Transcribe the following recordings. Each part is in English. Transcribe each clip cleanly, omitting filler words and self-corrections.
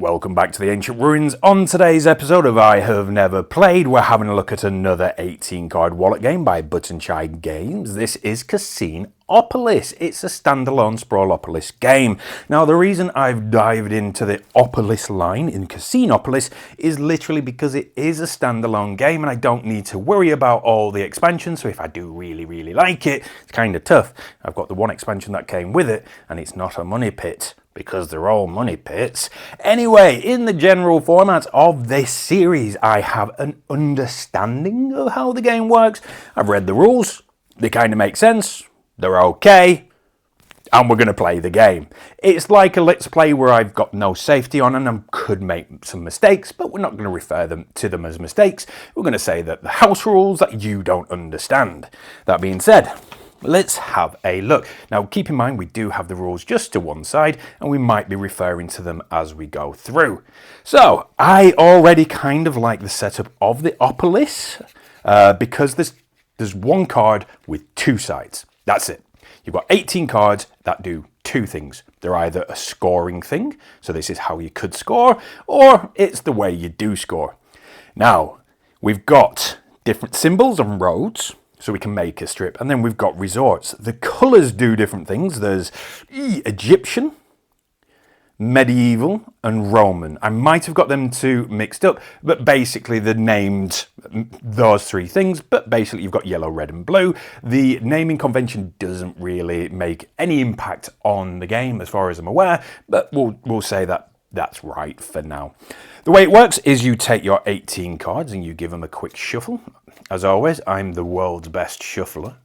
Welcome back to the Ancient Ruins. On today's episode of I Have Never Played, we're having a look at another 18-card wallet game by Button Shy Games. This is CASINOPOLIS. It's a standalone Sprawlopolis game. Now, the reason I've dived into the Opolis line in CASINOPOLIS is literally because it is a standalone game and I don't need to worry about all the expansions. So if I do really like it, it's kind of tough. I've got the one expansion that came with it and it's not a money pit, because they're all money pits. Anyway, in the general format of this series, I have an understanding of how the game works. I've read the rules, they kind of make sense, they're okay, and we're going to play the game. It's like a let's play where I've got no safety on and I could make some mistakes, but we're not going to refer to them as mistakes. We're going to say that the house rules that you don't understand. That being said, let's have a look. Now, keep in mind, we do have the rules just to one side, and we might be referring to them as we go through. So, I already kind of like the setup of the Opolis, because there's one card with two sides. That's it. You've got 18 cards that do two things. They're either a scoring thing, so this is how you could score, or it's the way you do score. Now, we've got different symbols and roads, so we can make a strip. And then we've got resorts. The colours do different things. There's Egyptian, medieval, and Roman. I might have got them two mixed up, but basically they're named those three things. But basically you've got yellow, red, and blue. The naming convention doesn't really make any impact on the game as far as I'm aware, but we'll say that that's right for now. The way it works is you take your 18 cards and you give them a quick shuffle. As always, I'm the world's best shuffler.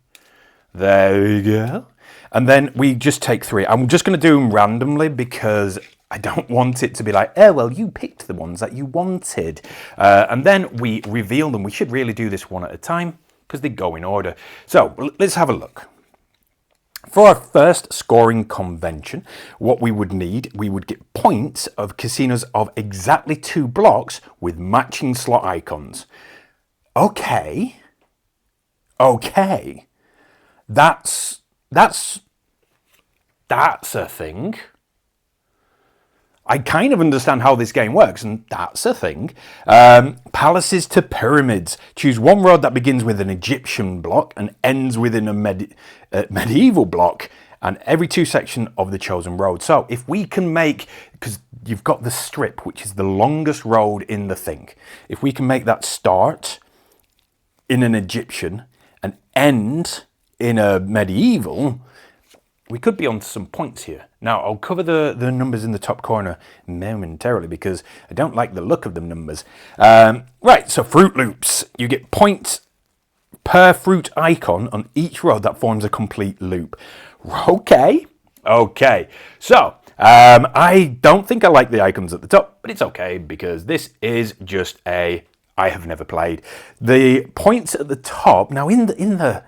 There we go. And then we just take three. I'm just going to do them randomly because I don't want it to be like, oh, well, you picked the ones that you wanted. And then we reveal them. We should really do this one at a time because they go in order. So let's have a look. For our first scoring convention, what we would need, we would get points of casinos of exactly 2 blocks with matching slot icons. Okay. That's a thing. I kind of understand how this game works, and that's a thing. Palaces to pyramids. Choose one road that begins with an Egyptian block and ends within a medieval block, and every 2 sections of the chosen road. So if we can make, because you've got the strip, which is the longest road in the thing. If we can make that start in an Egyptian and end in a medieval, we could be on some points here. Now, I'll cover the numbers in the top corner momentarily because I don't like the look of the numbers. Right, so Fruit Loops. You get points per fruit icon on each road that forms a complete loop. Okay. So, I don't think I like the icons at the top, but it's okay because this is just a I have never played. The points at the top, now in the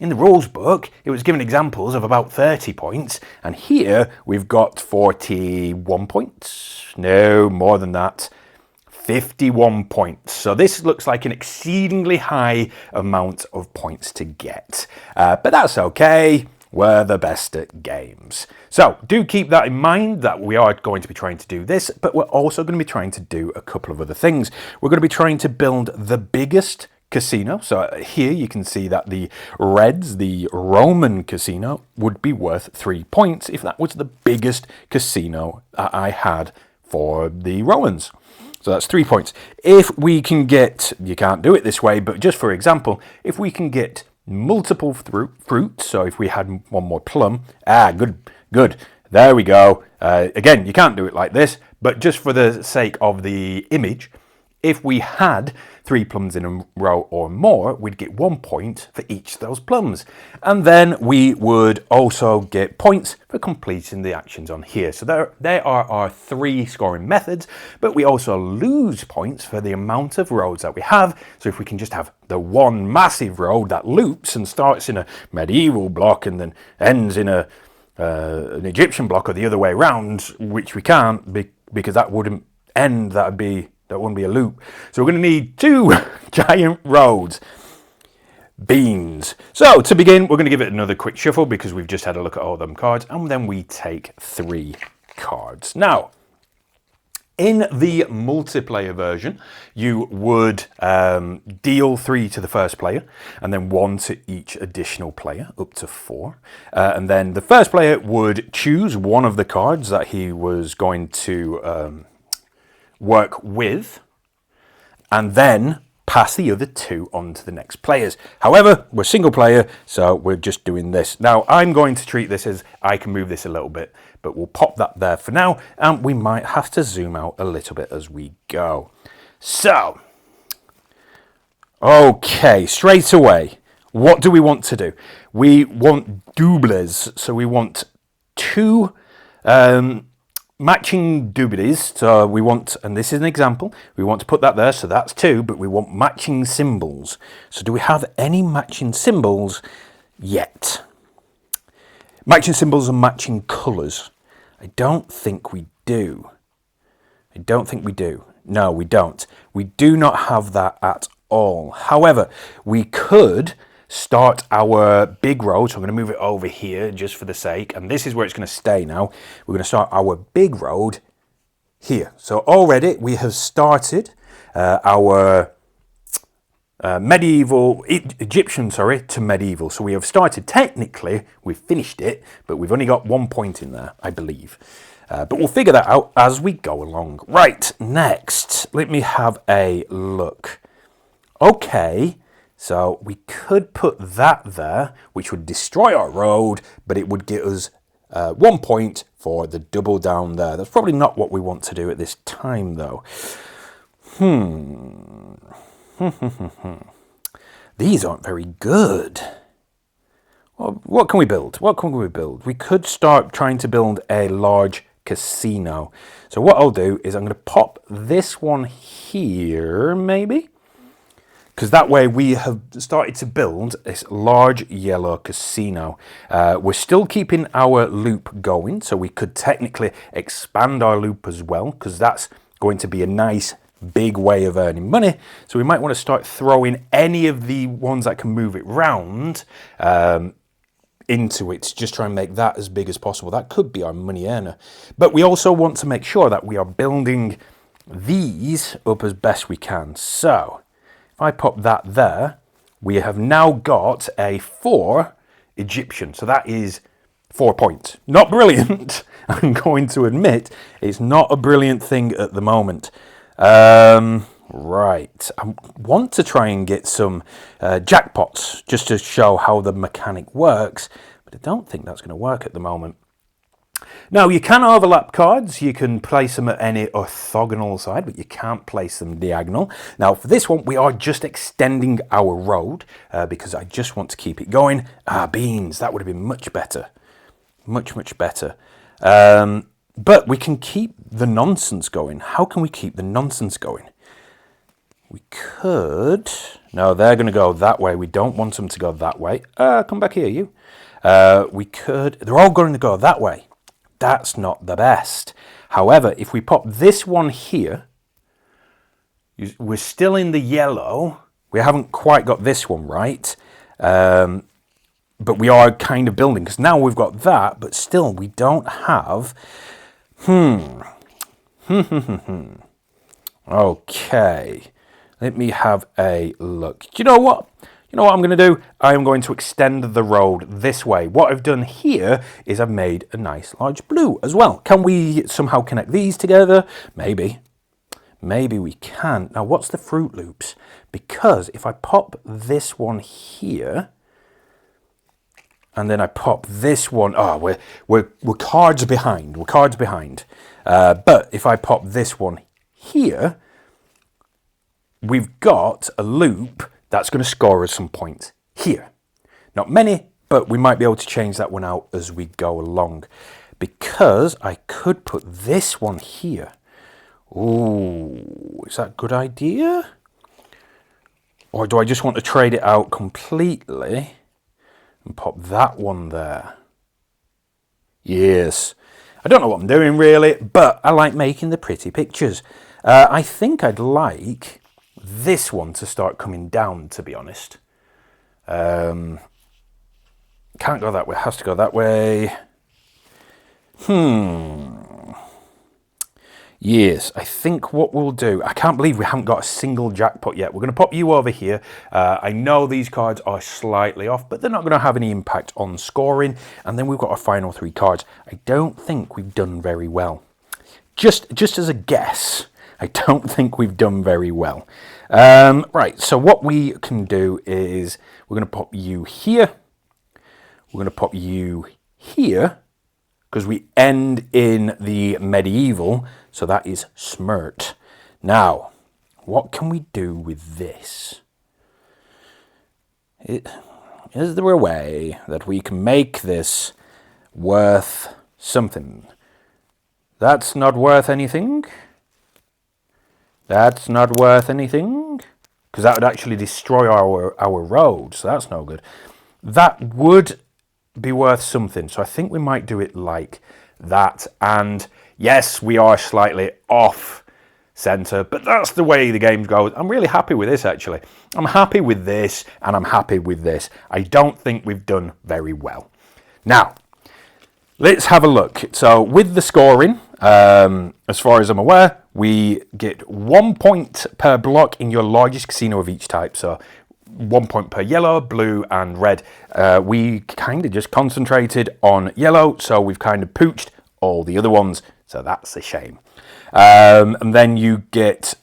rules book, it was given examples of about 30 points, and here we've got 41 points. No, more than that. 51 points. So this looks like an exceedingly high amount of points to get. But that's okay. We're the best at games. So do keep that in mind that we are going to be trying to do this, but we're also going to be trying to do a couple of other things. We're going to be trying to build the biggest casino. So here you can see that the Reds, the Roman casino, would be worth 3 points if that was the biggest casino that I had for the Romans. So that's 3 points. If we can get, you can't do it this way, but just for example, if we can get multiple fruits, so if we had one more plum, good, there we go. Again, you can't do it like this, but just for the sake of the image, if we had 3 plums in a row or more, we'd get 1 point for each of those plums. And then we would also get points for completing the actions on here. So there are our 3 scoring methods, but we also lose points for the amount of roads that we have. So if we can just have the one massive road that loops and starts in a medieval block and then ends in an Egyptian block or the other way around, which we can't because that wouldn't end, that wouldn't be a loop. So we're going to need 2 giant roads. Beans. So to begin, we're going to give it another quick shuffle because we've just had a look at all them cards, and then we take 3 cards. Now, In the multiplayer version, you would deal 3 to the first player, and then 1 to each additional player, up to 4. And then the first player would choose one of the cards that he was going to work with, and then pass the other 2 on to the next players. However, we're single player, so we're just doing this. Now, I'm going to treat this as I can move this a little bit, but we'll pop that there for now, and we might have to zoom out a little bit as we go. So, okay, straight away, what do we want to do? We want doubles, so we want 2 matching doubles. So we want, and this is an example, we want to put that there, so that's 2, but we want matching symbols. So do we have any matching symbols yet? Matching symbols and matching colours. I don't think we do. I don't think we do. No, we don't. We do not have that at all. However, we could start our big road. So I'm going to move it over here just for the sake. And this is where it's going to stay now. We're going to start our big road here. So already we have started our Egyptian to medieval. So we have started, technically, we've finished it, but we've only got 1 point in there, I believe. But we'll figure that out as we go along. Right, next, let me have a look. Okay, so we could put that there, which would destroy our road, but it would give us 1 point for the double down there. That's probably not what we want to do at this time, though. These aren't very good. Well, what can we build? What can we build? We could start trying to build a large casino. So what I'll do is I'm going to pop this one here, maybe. Because that way we have started to build this large yellow casino. We're still keeping our loop going, so we could technically expand our loop as well, because that's going to be a nice big way of earning money. So we might want to start throwing any of the ones that can move it round into it to just try and make that as big as possible. That could be our money earner. But we also want to make sure that we are building these up as best we can. So if I pop that there, we have now got a 4 Egyptian. So that is 4 points. Not brilliant. I'm going to admit it's not a brilliant thing at the moment. Right, I want to try and get some jackpots just to show how the mechanic works, but I don't think that's going to work at the moment. Now, you can overlap cards. You can place them at any orthogonal side, but you can't place them diagonal. Now, for this one, we are just extending our road because I just want to keep it going. Beans, that would have been much better. Much, much better. But we can keep the nonsense going. How can we keep the nonsense going? We could... No, they're going to go that way. We don't want them to go that way. Come back here, you. We could... They're all going to go that way. That's not the best. However, if we pop this one here, we're still in the yellow. We haven't quite got this one right. But we are kind of building, because now we've got that, but still we don't have... Okay, let me have a look. Do you know what? You know what I'm going to do? I am going to extend the road this way. What I've done here is I've made a nice large blue as well. Can we somehow connect these together? Maybe. Maybe we can. Now, what's the Fruit Loops? Because if I pop this one here... and then I pop this one. We're cards behind. We're cards behind. But if I pop this one here, we've got a loop that's going to score us some points here. Not many, but we might be able to change that one out as we go along. Because I could put this one here. Ooh, is that a good idea? Or do I just want to trade it out completely? And pop that one there. Yes. I don't know what I'm doing really, but I like making the pretty pictures. I think I'd like this one to start coming down, to be honest. Can't go that way, has to go that way. Yes, I think what we'll do, I can't believe we haven't got a single jackpot yet. We're going to pop you over here. I know these cards are slightly off, but they're not going to have any impact on scoring. And then we've got our final 3 cards. I don't think we've done very well. Just as a guess, I don't think we've done very well. Right, so what we can do is we're going to pop you here. We're going to pop you here, because we end in the medieval, so that is smirt. Now, what can we do with this? Is there a way that we can make this worth something? That's not worth anything. That's not worth anything, because that would actually destroy our road, so that's no good. That would be worth something, so I think we might do it like that. And yes, we are slightly off center, but that's the way the game goes. I'm really happy with this, actually. I'm happy with this, and I'm happy with this. I don't think we've done very well. Now, let's have a look. So with the scoring, as far as I'm aware, we get 1 point per block in your largest casino of each type. So 1 point per yellow, blue, and red. We kind of just concentrated on yellow, so we've kind of pooched all the other ones. So that's a shame. And then you get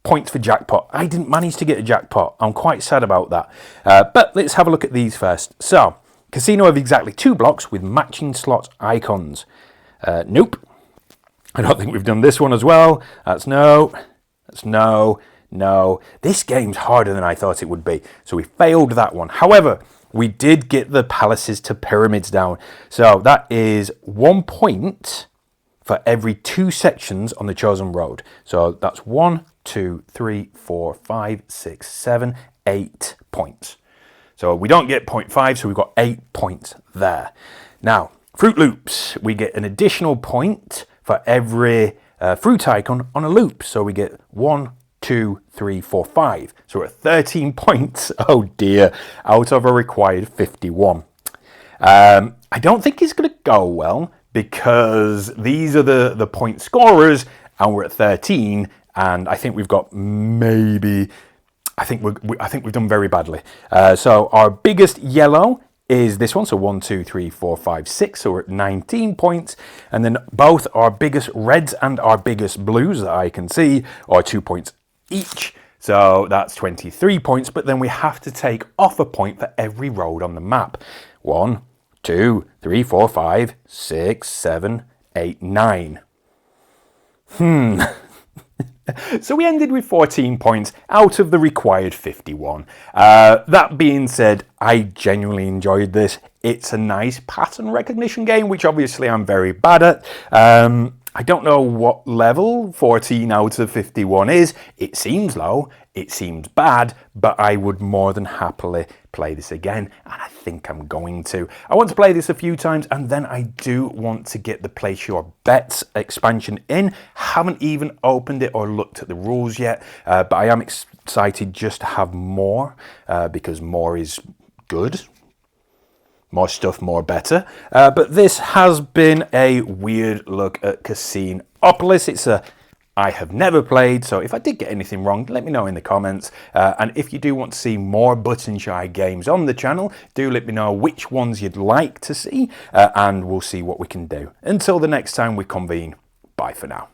points for jackpot. I didn't manage to get a jackpot. I'm quite sad about that. But let's have a look at these first. So, casino of exactly 2 blocks with matching slot icons. Nope. I don't think we've done this one as well. That's no. That's no. No. This game's harder than I thought it would be. So we failed that one. However, we did get the palaces to pyramids down. So that is 1 point for every 2 sections on the chosen road. So that's 1, 2, 3, 4, 5, 6, 7, 8 points. So we don't get 0.5, so we've got 8 points there. Now, Fruit Loops, we get an additional point for every fruit icon on a loop. So we get 1, 2, 3, 4, 5. So we're at 13 points. Oh dear, out of a required 51. I don't think it's going to go well, because these are the point scorers, and we're at 13, and I think we've got maybe, I think we've done very badly. So our biggest yellow is this one, so 1, 2, 3, 4, 5, 6, so we're at 19 points, and then both our biggest reds and our biggest blues that I can see are 2 points each, so that's 23 points, but then we have to take off a point for every road on the map. 1, 2, 3, 4, 5, 6, 7, 8, 9. So we ended with 14 points out of the required 51. That being said, I genuinely enjoyed this. It's a nice pattern recognition game, which obviously I'm very bad at. I don't know what level 14 out of 51 is. It seems low, it seems bad, but I would more than happily play this again, and I think I'm going to. I want to play this a few times, and then I do want to get the Place Your Bets expansion in. Haven't even opened it or looked at the rules yet, but I am excited just to have more, because more is good. More stuff, more better. But this has been a weird look at CASINOPOLIS. It's a I have never played, so if I did get anything wrong, let me know in the comments. And if you do want to see more button shy games on the channel, do let me know which ones you'd like to see, and we'll see what we can do. Until the next time we convene, bye for now.